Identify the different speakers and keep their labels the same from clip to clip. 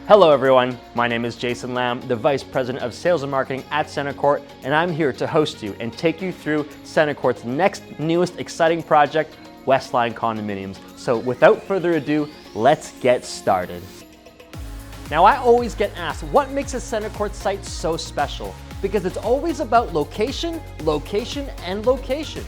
Speaker 1: Hello everyone, my name is Jason Lamb, the Vice President of Sales and Marketing at CentreCourt, and I'm here to host you and take you through CentreCourt's next newest exciting project, Westline condominiums. So without further ado, let's get started. Now I always get asked, what makes a CentreCourt site so special? Because it's always about location, location, and location.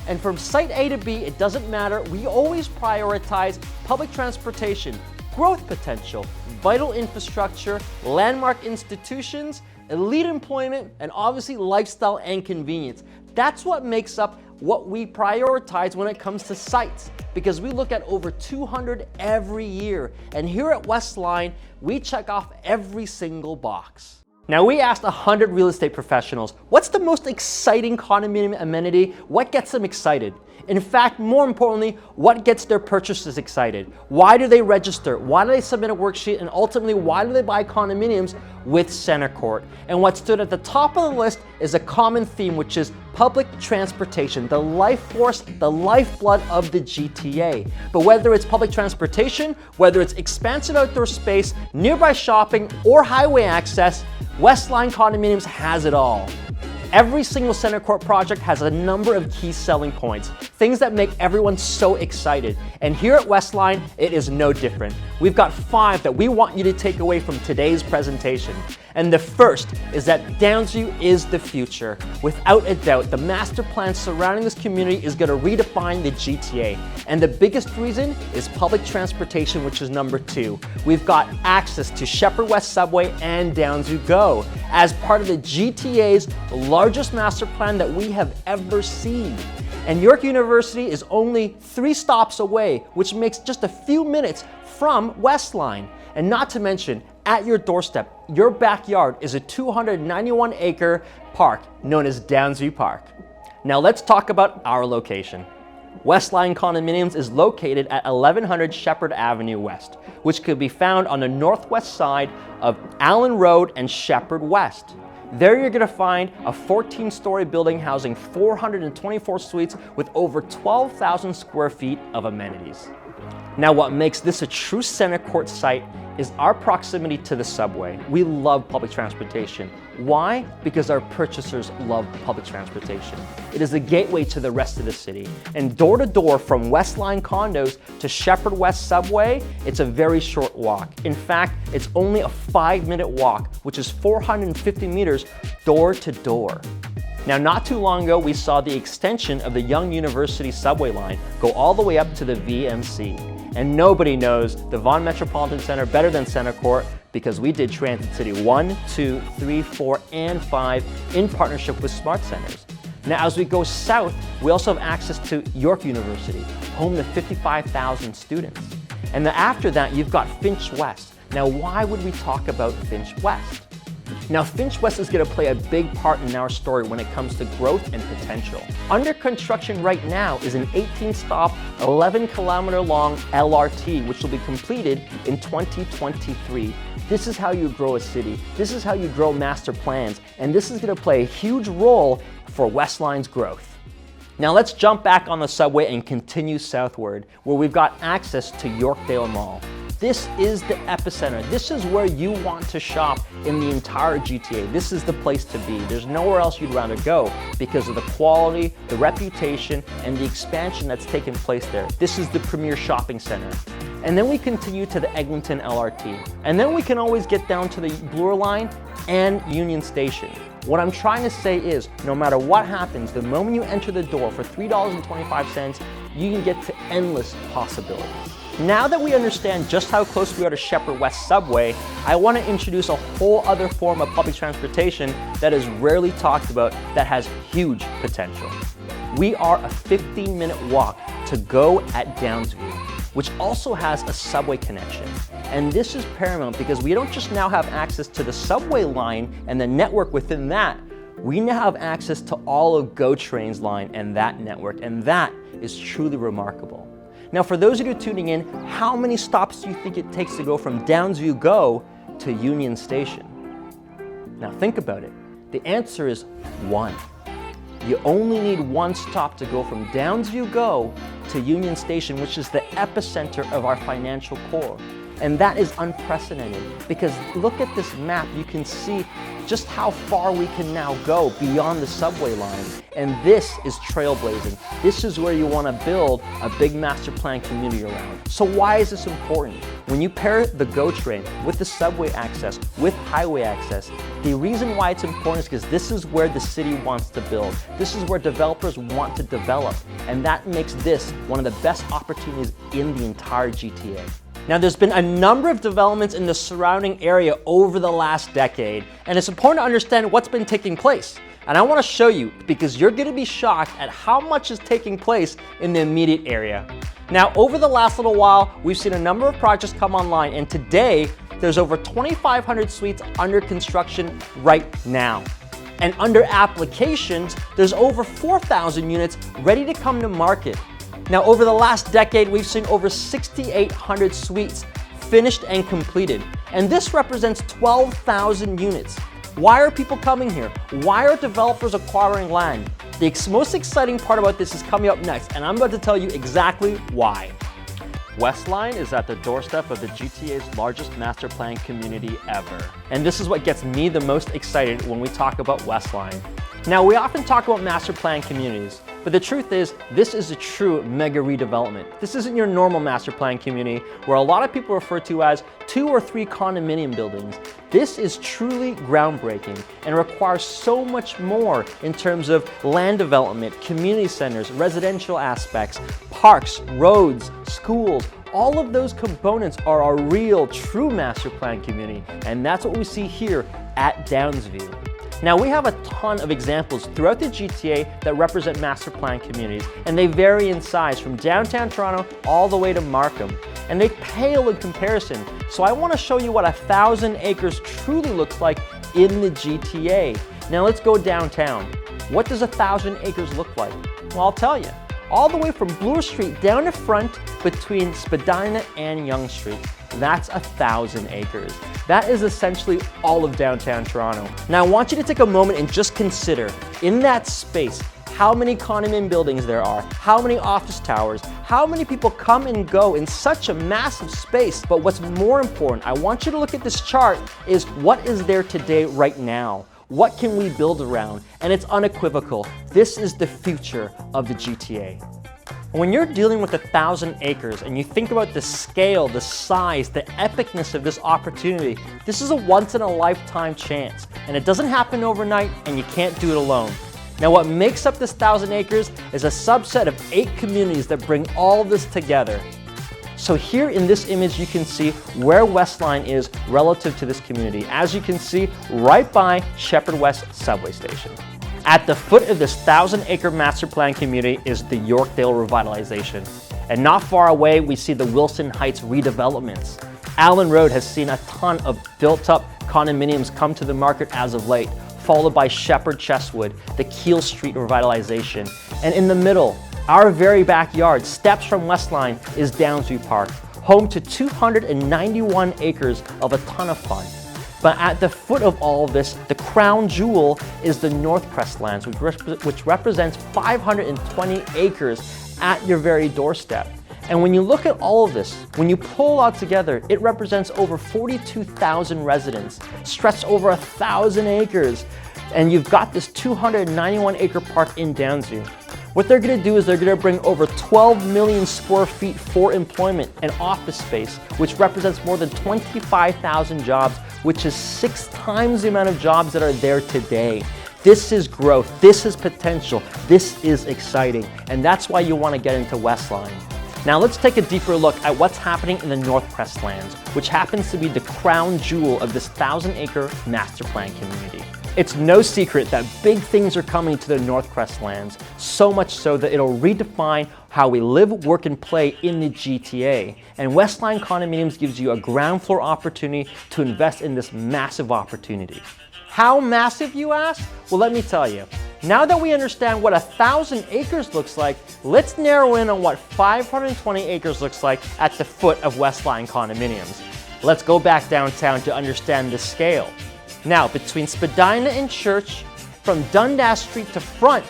Speaker 1: And from site A to B, it doesn't matter, we always prioritize public transportation, growth potential, vital infrastructure, landmark institutions, elite employment, and obviously lifestyle and convenience. That's what makes up what we prioritize when it comes to sites, because we look at over 200 every year. And here at Westline, we check off every single box. Now we asked 100 real estate professionals, what's the most exciting condominium amenity? What gets them excited? In fact, more importantly, what gets their purchasers excited? Why do they register? Why do they submit a worksheet? And ultimately, why do they buy condominiums with CentreCourt? And what stood at the top of the list is a common theme, which is public transportation, the life force, the lifeblood of the GTA. But whether it's public transportation, whether it's expansive outdoor space, nearby shopping, or highway access, Westline Condominiums has it all. Every single CentreCourt project has a number of key selling points, things that make everyone so excited. And here at Westline, it is no different. We've got 5 that we want you to take away from today's presentation. And the first is that Downsview is the future. Without a doubt, the master plan surrounding this community is going to redefine the GTA. And the biggest reason is public transportation, which is number 2. We've got access to Shepherd West Subway and Downsview Go as part of the GTA's largest master plan that we have ever seen. And York University is only 3 stops away, which makes just a few minutes from Westline. And not to mention, at your doorstep, your backyard is a 291-acre park known as Downsview Park. Now let's talk about our location. Westline Condominiums is located at 1100 Shepherd Avenue West, which could be found on the northwest side of Allen Road and Shepherd West. There you're going to find a 14-story building housing 424 suites with over 12,000 square feet of amenities. Now what makes this a true CentreCourt site is our proximity to the subway. We love public transportation. Why? Because our purchasers love public transportation. It is a gateway to the rest of the city. And door to door from Westline condos to Shepherd West Subway, it's a very short walk. In fact, it's only a 5-minute walk, which is 450 meters door to door. Now, not too long ago, we saw the extension of the Young University subway line go all the way up to the VMC. And nobody knows the Vaughan Metropolitan Center better than CentreCourt because we did Transit City 1, 2, 3, 4, and 5 in partnership with Smart Centers. Now, as we go south, we also have access to York University, home to 55,000 students. And then after that, you've got Finch West. Now, why would we talk about Finch West? Now, Finch West is going to play a big part in our story when it comes to growth and potential. Under construction right now is an 18-stop, 11-kilometer-long LRT, which will be completed in 2023. This is how you grow a city. This is how you grow master plans. And this is going to play a huge role for Westline's growth. Now let's jump back on the subway and continue southward, where we've got access to Yorkdale Mall. This is the epicenter. This is where you want to shop in the entire GTA. This is the place to be. There's nowhere else you'd rather go because of the quality, the reputation, and the expansion that's taken place there. This is the premier shopping center. And then we continue to the Eglinton LRT. And then we can always get down to the Bloor Line and Union Station. What I'm trying to say is, no matter what happens, the moment you enter the door for $3.25, you can get to endless possibilities. Now that we understand just how close we are to Shepherd West Subway, I want to introduce a whole other form of public transportation that is rarely talked about that has huge potential. We are a 15-minute walk to Go at Downsview, which also has a subway connection. And this is paramount because we don't just now have access to the subway line and the network within that, we now have access to all of GO Train's line and that network, and that is truly remarkable. Now, for those of you tuning in, how many stops do you think it takes to go from Downsview Go to Union Station? Now think about it. The answer is 1. You only need 1 stop to go from Downsview Go to Union Station, which is the epicenter of our financial core. And that is unprecedented, because look at this map, you can see just how far we can now go beyond the subway line. And this is trailblazing. This is where you want to build a big master plan community around. So why is this important? When you pair the GO train with the subway access, with highway access, the reason why it's important is because this is where the city wants to build. This is where developers want to develop. And that makes this one of the best opportunities in the entire GTA. Now, there's been a number of developments in the surrounding area over the last decade, and it's important to understand what's been taking place. And I want to show you, because you're going to be shocked at how much is taking place in the immediate area. Now, over the last little while, we've seen a number of projects come online, and today, there's over 2,500 suites under construction right now. And under applications, there's over 4,000 units ready to come to market. Now, over the last decade, we've seen over 6,800 suites finished and completed. And this represents 12,000 units. Why are people coming here? Why are developers acquiring land? The most exciting part about this is coming up next, and I'm about to tell you exactly why. Westline is at the doorstep of the GTA's largest master plan community ever. And this is what gets me the most excited when we talk about Westline. Now, we often talk about master plan communities, but the truth is, this is a true mega redevelopment. This isn't your normal master plan community where a lot of people refer to as 2 or 3 condominium buildings. This is truly groundbreaking and requires so much more in terms of land development, community centers, residential aspects, parks, roads, schools. All of those components are a real, true master plan community, and that's what we see here at Downsview. Now, we have a ton of examples throughout the GTA that represent master plan communities, and they vary in size from downtown Toronto all the way to Markham, and they pale in comparison. So I want to show you what 1,000 acres truly looks like in the GTA. Now let's go downtown. What does 1,000 acres look like? Well, I'll tell you. All the way from Bloor Street down to front between Spadina and Yonge Street. That's 1,000 acres. That is essentially all of downtown Toronto. Now I want you to take a moment and just consider, in that space, how many condominium buildings there are, how many office towers, how many people come and go in such a massive space. But what's more important, I want you to look at this chart, is what is there today right now? What can we build around? And it's unequivocal. This is the future of the GTA. When you're dealing with 1,000 acres and you think about the scale, the size, the epicness of this opportunity, this is a once-in-a-lifetime chance. And it doesn't happen overnight, and you can't do it alone. Now, what makes up this 1,000 acres is a subset of 8 communities that bring all this together. So here in this image, you can see where Westline is relative to this community. As you can see, right by Shepherd West subway station. At the foot of this 1,000-acre master plan community is the Yorkdale revitalization. And not far away, we see the Wilson Heights redevelopments. Allen Road has seen a ton of built-up condominiums come to the market as of late, followed by Shepherd Chestwood, the Keele Street revitalization. And in the middle, our very backyard, steps from Westline, is Downsview Park, home to 291 acres of a ton of fun. But at the foot of all of this, the crown jewel is the Northcrest lands, which represents 520 acres at your very doorstep. And when you look at all of this, when you pull it all together, it represents over 42,000 residents, stretched over 1,000 acres. And you've got this 291 acre park in Downsview. What they're going to do is they're going to bring over 12 million square feet for employment and office space, which represents more than 25,000 jobs, which is 6 times the amount of jobs that are there today. This is growth, this is potential, this is exciting, and that's why you want to get into Westline. Now let's take a deeper look at what's happening in the Northcrest lands, which happens to be the crown jewel of this 1,000-acre master plan community. It's no secret that big things are coming to the Northcrest lands, so much so that it'll redefine how we live, work, and play in the GTA. And Westline Condominiums gives you a ground floor opportunity to invest in this massive opportunity. How massive, you ask? Well, let me tell you. Now that we understand what 1,000 acres looks like, let's narrow in on what 520 acres looks like at the foot of Westline Condominiums. Let's go back downtown to understand the scale. Now, between Spadina and Church, from Dundas Street to front,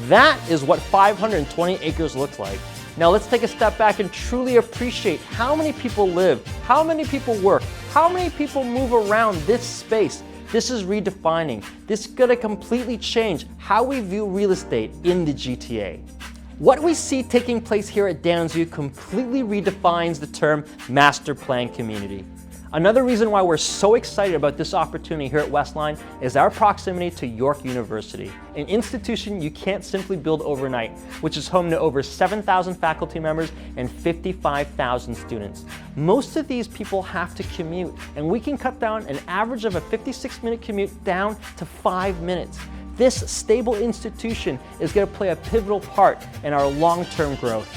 Speaker 1: that is what 520 acres looks like. Now let's take a step back and truly appreciate how many people live, how many people work, how many people move around this space. This is redefining. This is gonna completely change how we view real estate in the GTA. What we see taking place here at Downsview completely redefines the term master plan community. Another reason why we're so excited about this opportunity here at Westline is our proximity to York University, an institution you can't simply build overnight, which is home to over 7,000 faculty members and 55,000 students. Most of these people have to commute, and we can cut down an average of a 56-minute commute down to 5 minutes. This stable institution is going to play a pivotal part in our long-term growth.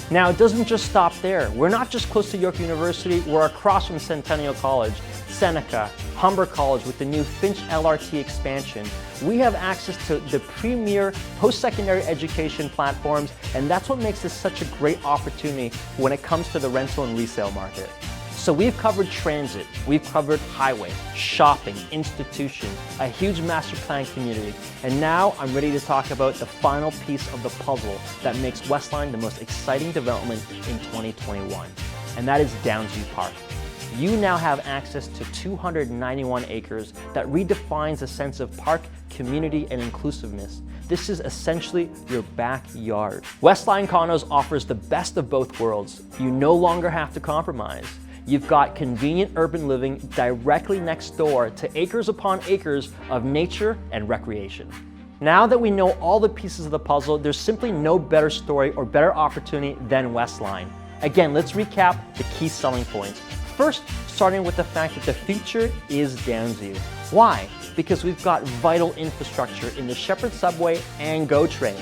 Speaker 1: Now, it doesn't just stop there. We're not just close to York University, we're across from Centennial College, Seneca, Humber College with the new Finch LRT expansion. We have access to the premier post-secondary education platforms, and that's what makes this such a great opportunity when it comes to the rental and resale market. So we've covered transit, we've covered highway, shopping, institutions, a huge master plan community, and now I'm ready to talk about the final piece of the puzzle that makes Westline the most exciting development in 2021, and that is Downsview Park. You now have access to 291 acres that redefines a sense of park, community, and inclusiveness. This is essentially your backyard. Westline Condos offers the best of both worlds. You no longer have to compromise. You've got convenient urban living directly next door to acres upon acres of nature and recreation. Now that we know all the pieces of the puzzle, there's simply no better story or better opportunity than Westline. Again, let's recap the key selling points. First, starting with the fact that the future is Downsview. Why? Because we've got vital infrastructure in the Shepherd Subway and GO train.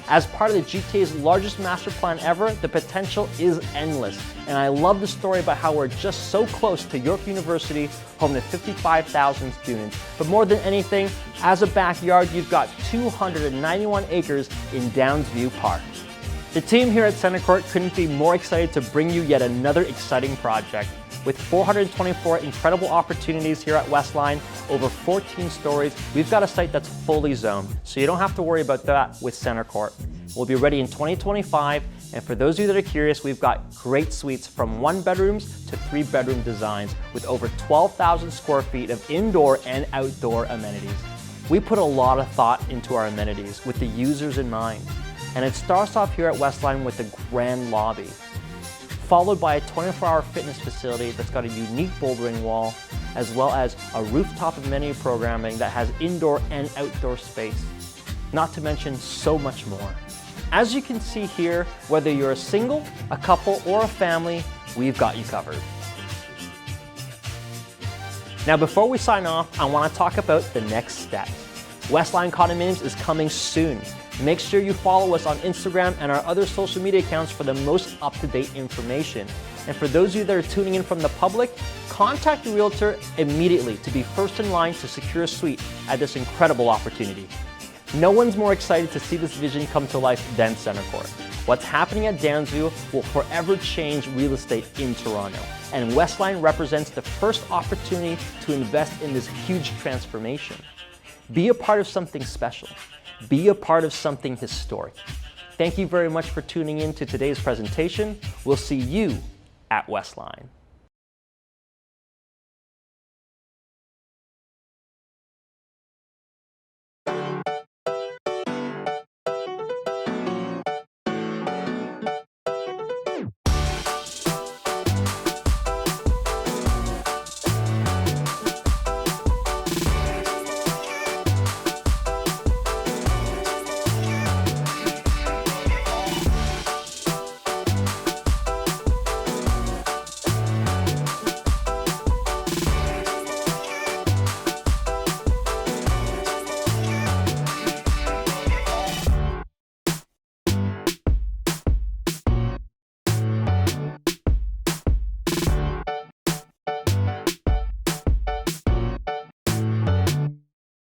Speaker 1: As part of the GTA's largest master plan ever, the potential is endless. And I love the story about how we're just so close to York University, home to 55,000 students. But more than anything, as a backyard, you've got 291 acres in Downsview Park. The team here at CentreCourt couldn't be more excited to bring you yet another exciting project. With 424 incredible opportunities here at Westline, over 14 stories, we've got a site that's fully zoned, so you don't have to worry about that with CentreCourt. We'll be ready in 2025, and for those of you that are curious, we've got great suites from 1-bedrooms to 3-bedroom designs with over 12,000 square feet of indoor and outdoor amenities. We put a lot of thought into our amenities with the users in mind, and it starts off here at Westline with a grand lobby, followed by a 24-hour fitness facility that's got a unique bouldering wall, as well as a rooftop amenity programming that has indoor and outdoor space, not to mention so much more. As you can see here, whether you're a single, a couple, or a family, we've got you covered. Now, before we sign off, I want to talk about the next step. Westline Condominiums is coming soon. Make sure you follow us on Instagram and our other social media accounts for the most up-to-date information. And for those of you that are tuning in from the public, contact your realtor immediately to be first in line to secure a suite at this incredible opportunity. No one's more excited to see this vision come to life than CentreCourt. What's happening at Downsview will forever change real estate in Toronto, and Westline represents the first opportunity to invest in this huge transformation. Be a part of something special. Be a part of something historic. Thank you very much for tuning in to today's presentation. We'll see you at Westline.